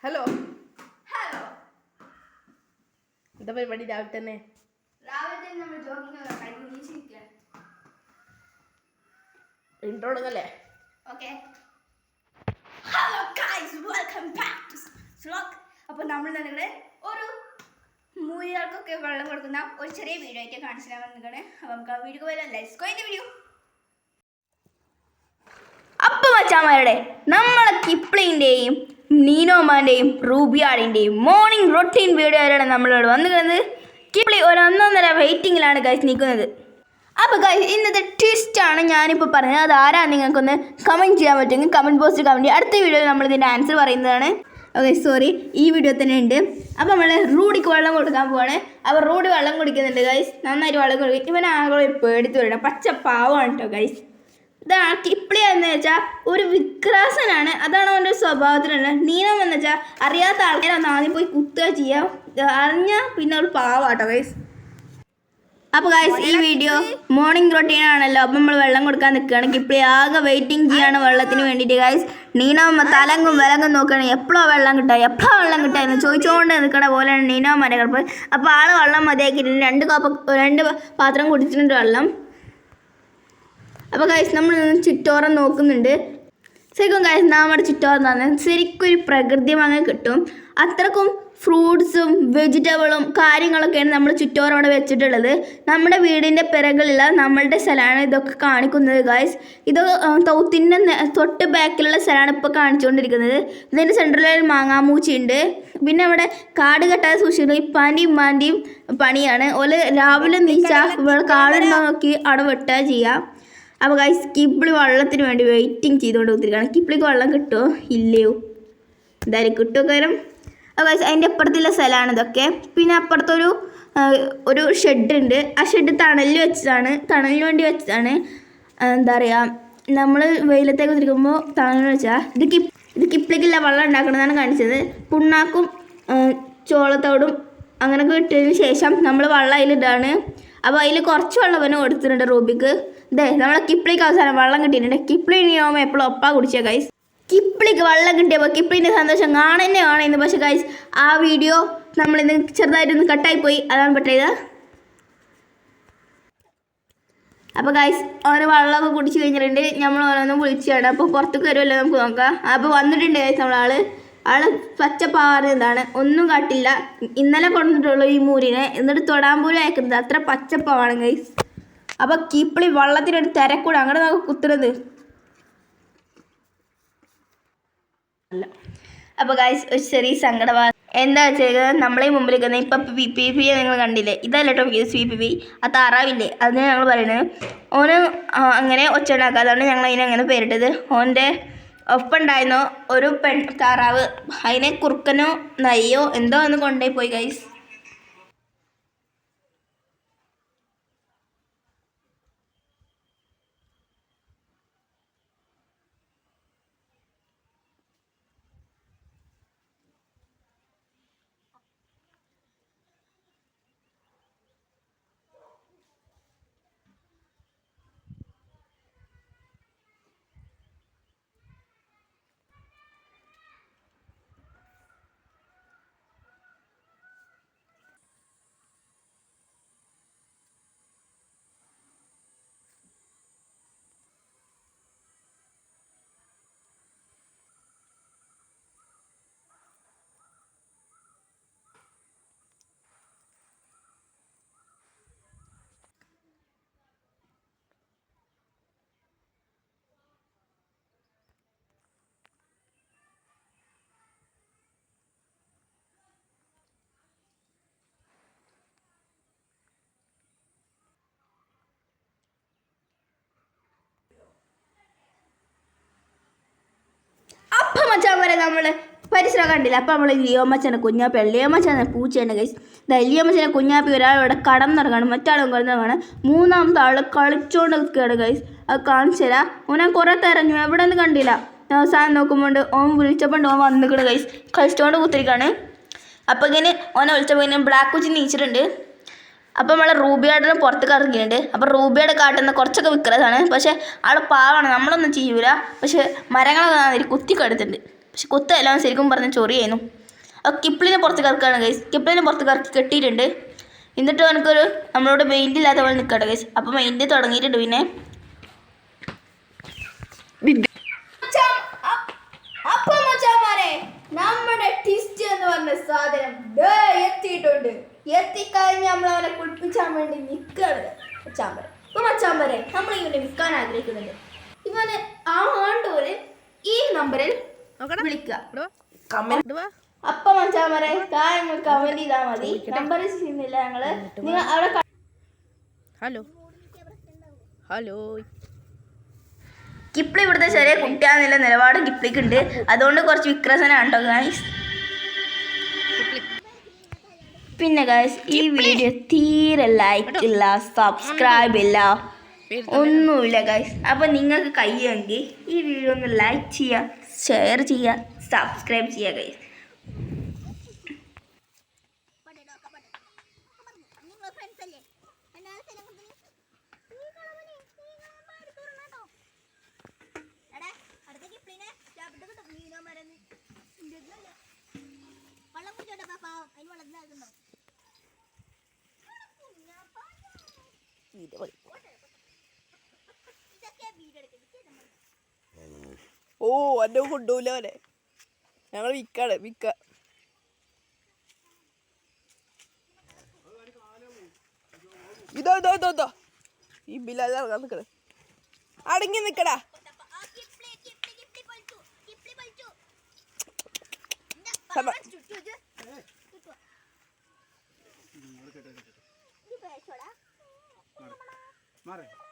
Hello hello. എന്താ പരിപാടി രാവിലെ തന്നെ? നമ്മൾ ജോഗിങ് കഴിഞ്ഞ് നീച്ചിരിക്കുകയാണ്. ഇൻട്രോ തുടങ്ങല്ലേ? Okay. Hello guys, welcome back to vlog. അപ്പോൾ നമ്മൾ നിങ്ങളുടെ ഒരു മൂലികൾക്കൊക്കെ വെള്ളം കൊടുക്കുന്ന ഒരു ചെറിയ വീഡിയോ ആയിട്ട് കാണിച്ചു തരാൻ വന്നിരിക്കുകയാണ്. അപ്പോൾ നമുക്ക് ആ വീഡിയോ വരാം. Let's go in the video. അപ്പോൾ മച്ചാമാരുടെ നമ്മളെ കിപ്ലിൻ്റെയും നീനോമാൻ്റെയും റൂബിയാടിൻ്റെയും മോർണിംഗ് റൊട്ടീൻ വീഡിയോ ആയാണ് നമ്മളിവിടെ വന്നിരിക്കുന്നത്. കിപ്ലി ഒരു 1.5 വെയിറ്റിങ്ങിലാണ് ഗൈസ് നിൽക്കുന്നത്. അപ്പോൾ ഗൈസ് ഇന്നത്തെ ട്വിസ്റ്റാണ് ഞാനിപ്പോൾ പറഞ്ഞത്. അത് ആരാണ് നിങ്ങൾക്കൊന്ന് കമൻറ്റ് ചെയ്യാൻ പറ്റുമെങ്കിൽ കമൻറ്റ് ബോക്സിൽ കമൻറ്റ് ചെയ്യുക. അടുത്ത വീഡിയോയിൽ നമ്മളിതിൻ്റെ ആൻസർ പറയുന്നതാണ്. ഓക്കെ, സോറി, ഈ വീഡിയോ തന്നെ ഉണ്ട്. അപ്പോൾ നമ്മൾ റൂഡിക്ക് വെള്ളം കൊടുക്കാൻ പോവാണ്. അപ്പോൾ റൂഡ് വെള്ളം കുടിക്കുന്നുണ്ട് ഗൈസ്, നന്നായിട്ട് വെള്ളം കുടിക്കും. ഇവൻ ആകെ പേടിത്ത് വരണം, പച്ച പാവമാണ് കേട്ടോ ഗൈസ്. ഇതാണ് കിപ്ലി എന്ന് വെച്ചാൽ ഒരു വിക്രാസനാണ്, അതാണ് അവൻ്റെ സ്വഭാവത്തിലുള്ളത്. നീനം എന്ന് വെച്ചാൽ അറിയാത്ത ആൾക്കാരെ ഒന്ന് ആദ്യം പോയി കുത്തുക ചെയ്യാം, അറിഞ്ഞാൽ പിന്നെ ഒരു പാവാട്ടോ ഗൈസ്. അപ്പോൾ ഗൈസ് ഈ വീഡിയോ മോർണിംഗ് റൊട്ടീൻ ആണല്ലോ. അപ്പം നമ്മൾ വെള്ളം കൊടുക്കാൻ നിൽക്കുകയാണ്. കിപ്ലി ആകെ വെയിറ്റിംഗ് ചെയ്യാണ് വെള്ളത്തിന് വേണ്ടിയിട്ട് ഗൈസ്. നീനോമ്മ തലങ്ങും വിലങ്ങും നോക്കുകയാണ്, എപ്പോഴാണ് വെള്ളം കിട്ടുക എന്ന് ചോദിച്ചുകൊണ്ട് നിൽക്കണ പോലെയാണ് നീനോമ്മൻ്റെ കിടപ്പ്. അപ്പോൾ ആൾ വെള്ളം മതിയാക്കിയിട്ടുണ്ട്. 2 പാത്രം കുടിച്ചിട്ടുണ്ട് വെള്ളം. അപ്പോൾ ഗൈസ് നമ്മൾ ചുറ്റോറം നോക്കുന്നുണ്ട്. ശരിക്കും ഗൈസ് നമ്മുടെ ചുറ്റോറം തന്നെ ശരിക്കും ഒരു പ്രകൃതി ഭംഗി കിട്ടും. അത്രക്കും ഫ്രൂട്ട്സും വെജിറ്റബിളും കാര്യങ്ങളൊക്കെയാണ് നമ്മൾ ചുറ്റോറം അവിടെ വെച്ചിട്ടുള്ളത്. നമ്മുടെ വീടിൻ്റെ പിറകിലുള്ള നമ്മളുടെ സ്ഥലമാണ് ഇതൊക്കെ കാണിക്കുന്നത് ഗൈസ്. ഇത് തൗത്തിൻ്റെ തൊട്ട് ബാക്കിലുള്ള സ്ഥലമാണ് ഇപ്പോൾ കാണിച്ചുകൊണ്ടിരിക്കുന്നത്. ഇതിൻ്റെ സെൻറ്ററിൽ ഒരു മാങ്ങാമൂച്ചിയുണ്ട്. പിന്നെ അവിടെ കാട് കെട്ടാതെ സൂക്ഷിക്കുന്നത് ഇപ്പാൻ്റെയും ഉമ്മാൻ്റെയും പണിയാണ്. ഓല് രാവിലെ നീച്ചാൽ ഇവിടെ കാടുണ്ടോ നോക്കി അവിടെ വെട്ടുക ചെയ്യാം. അപ്പോൾ ഗൈസ് കിപ്ലി വെള്ളത്തിന് വേണ്ടി വെയിറ്റിംഗ് ചെയ്തുകൊണ്ട് കുത്തിരിക്കുകയാണ്. കിപ്ലിക്ക് വെള്ളം കിട്ടുമോ ഇല്ലയോ? എന്തായാലും കിട്ടുമോ കാര്യം. അപ്പോൾ ഗൈസ് അതിൻ്റെ അപ്പുറത്തുള്ള സ്ഥലമാണ് ഇതൊക്കെ. പിന്നെ അപ്പുറത്തൊരു ഷെഡ് ഉണ്ട്. ആ ഷെഡ് തണലിന് വേണ്ടി വെച്ചതാണ്. എന്താ പറയുക, നമ്മൾ വെയിലത്തേക്ക് കുത്തിരിക്കുമ്പോൾ തണലിന് വെച്ചാൽ ഇത് കിപ്ലിക്കുള്ള വെള്ളം ഉണ്ടാക്കണമെന്നാണ് കാണിച്ചത്. പുണ്ണാക്കും ചോളത്തോടും അങ്ങനെയൊക്കെ ഇട്ടതിന് ശേഷം നമ്മൾ വെള്ളം അതിലിടാണ്. അപ്പോൾ അതിൽ കുറച്ച് വെള്ളം അവന് കൊടുത്തിട്ടുണ്ട് റൂബിക്ക്. ഇതേ നമ്മളെ കിപ്ലിക്ക് അവസാനം വെള്ളം കിട്ടിയിട്ടുണ്ട്. കിപ്ലി നീനോമ എപ്പോഴും ഒപ്പാ കുടിച്ച ഗൈസ്. കിപ്ലിക്ക് വെള്ളം കിട്ടിയപ്പോൾ കിപ്ലിൻ്റെ സന്തോഷം കാണുന്നു. പക്ഷേ ഗൈസ് ആ വീഡിയോ നമ്മളിന്ന് ചെറുതായിട്ടൊന്ന് കട്ടായിപ്പോയി, അതാണ് പറ്റിയത്. അപ്പോൾ ഗൈസ് ഓരോ വെള്ളമൊക്കെ കുടിച്ച് കഴിഞ്ഞിട്ടുണ്ട്. നമ്മൾ ഓരോന്നും വിളിച്ചാണ്. അപ്പോൾ പുറത്തേക്ക് വരുമല്ലോ, നമുക്ക് നോക്കാം. അപ്പോൾ വന്നിട്ടുണ്ട് ഗൈസ് ആള് പച്ചപ്പാറുന്നതാണ്, ഒന്നും കാട്ടില്ല. ഇന്നലെ കൊണ്ടിട്ടുള്ളൂ ഈ മൂരിനെ, എന്നിട്ട് തൊടാൻ പോലും അയക്കുന്നത്, അത്ര പച്ചപ്പാവാണ് ഗൈസ്. അപ്പോൾ കിപ്ലി വെള്ളത്തിനൊരു തിരക്കൂടെ അങ്ങനെ നമുക്ക് കുത്തുന്നത് അല്ല. അപ്പോൾ ഗൈസ് ഒരു ചെറിയ സങ്കടമാണ്. എന്താ വെച്ചാൽ നമ്മളെ മുമ്പിൽ നിൽക്കുന്നത് ഇപ്പം PPP നിങ്ങൾ കണ്ടില്ലേ, ഇതല്ല കേട്ടോ PPP, ആ താറാവില്ലേ, അതിന് ഞങ്ങൾ പറയുന്നത്. ഓന് അങ്ങനെ ഒച്ച ഉണ്ടാക്കാത്തതുകൊണ്ട് ഞങ്ങൾ അതിനങ്ങനെ പേരിട്ടത്. ഓൻ്റെ ഒപ്പുണ്ടായിരുന്നോ ഒരു താറാവ്, അതിനെ കുറുക്കനോ നയ്യോ എന്തോ ഒന്ന് കൊണ്ടുപോയി പോയി ഗൈസ്. അപ്പം മച്ചാൻ വരെ നമ്മൾ പരിസരം കണ്ടില്ല. അപ്പോൾ നമ്മൾ ലിയോമച്ചനെ കുഞ്ഞാപ്പി, ലിയോമച്ചനെ പൂച്ചയുണ്ട് ഗൈസ്. ലിയോമച്ചനെ കുഞ്ഞാപ്പി ഒരാളിവിടെ കടന്നിറങ്ങാണ്, മറ്റാളും കിടന്നിറങ്ങാണ്. മൂന്നാമത്തെ ആൾ കളിച്ചോണ്ട് നിൽക്കുകയാണ് ഗൈസ്. അത് കാണിച്ചു തരാം. ഓനെ കുറേ തെരഞ്ഞു, എവിടെ ഒന്നും കണ്ടില്ല. അവസാനം നോക്കുമ്പോൾ ഓൻ വിളിച്ചപ്പോൾ ഓൻ വന്നിക്കണ് ഗൈസ്, കളിച്ചോണ്ട് കുത്തിരിക്കാണ്. അപ്പോൾ ഇങ്ങനെ ഓനെ വിളിച്ചപ്പോൾ ഇങ്ങനെ ബ്ലാക്ക് കുച്ചി നീച്ചിട്ടുണ്ട്. അപ്പോൾ നമ്മളെ റൂബിയാടിനെ പുറത്തേക്ക് ഇറങ്ങിയിട്ടുണ്ട്. അപ്പോൾ റൂബിയാട് കാട്ടുന്ന കുറച്ചൊക്കെ വിക്രസാണ്, പക്ഷേ ആൾ പാവാണ്, നമ്മളൊന്നും ചെയ്യൂല. പക്ഷേ മരങ്ങളൊക്കെ കുത്തിക്കെടുത്തിട്ടുണ്ട്. പക്ഷെ കൊത്തല്ല ശരിക്കും പറഞ്ഞ ചൊറിയായിരുന്നു. അപ്പോൾ കിപ്പിളിനെ പുറത്ത് കറക്കുകയാണ് ഗൈസ്. കിപ്പിളിനെ പുറത്ത് കറക്കി കെട്ടിയിട്ടുണ്ട്. എന്നിട്ട് എനിക്കൊരു നമ്മളോട് മെയിൻ്റ് ഇല്ലാത്ത പോലെ നിൽക്കട്ടെ ഗൈസ്. അപ്പോൾ മെയിൻ്റ് തുടങ്ങിയിട്ടുണ്ട്. പിന്നെ അപ്പോൾ മച്ചാന്മാരെ നമ്മുടെ ട്വിസ്റ്റ് എന്ന് പറഞ്ഞ സാധനം എത്തിയിട്ടുണ്ട്. എത്തിക്കഴിഞ്ഞ് നമ്മൾ അവനെ കുളിപ്പിച്ചാൻ വേണ്ടി നിൽക്കുകയാണ് മച്ചാമ്പരെ. അപ്പോൾ മച്ചാമ്പരെ നമ്മൾ ഇവനെ വിൽക്കാൻ ആഗ്രഹിക്കുന്നുണ്ട്. ഇവന് ആണ്ടോര് ഈ നമ്പറിൽ വിളിക്കുക. അപ്പൊ മച്ചാമരെ കാര്യങ്ങൾ കമന്റ് ചെയ്താൽ മതി. നമ്പർ ചെയ്യുന്നില്ല ഞങ്ങള്. നിങ്ങൾ അവിടെ ഹലോ കിപ്ലി ഇവിടുത്തെ ചെറിയ കുട്ടിയാന്നുള്ള നിലപാട് കിപ്ലിക്ക് ഉണ്ട്. അതുകൊണ്ട് കുറച്ച് വിക്രസനാണ് കേട്ടോ ഗായ്സ്. പിന്നെ ഗായ്സ് ഈ വീഡിയോ തീരെ ലൈക്ക് ഇല്ല, സബ്സ്ക്രൈബ് ഇല്ല, ഒന്നുമില്ല ഗായ്സ്. അപ്പം നിങ്ങൾക്ക് കഴിയുമെങ്കിൽ ഈ വീഡിയോ ഒന്ന് ലൈക്ക് ചെയ്യുക, ഷെയർ ചെയ്യുക, സബ്സ്ക്രൈബ് ചെയ്യുക ഗായ്സ്. ഓ എന്നെ കൊണ്ടുപോല അവനെ. ഞങ്ങൾ വിൽക്കാണ് വിൽക്ക. ഇതോ ഇതോ ഇതോ ഇതോ ഈ ബില്ലാതെ ഇറങ്ങാൻ നിൽക്കണേ. അടങ്ങി നിൽക്കടാ. Mare.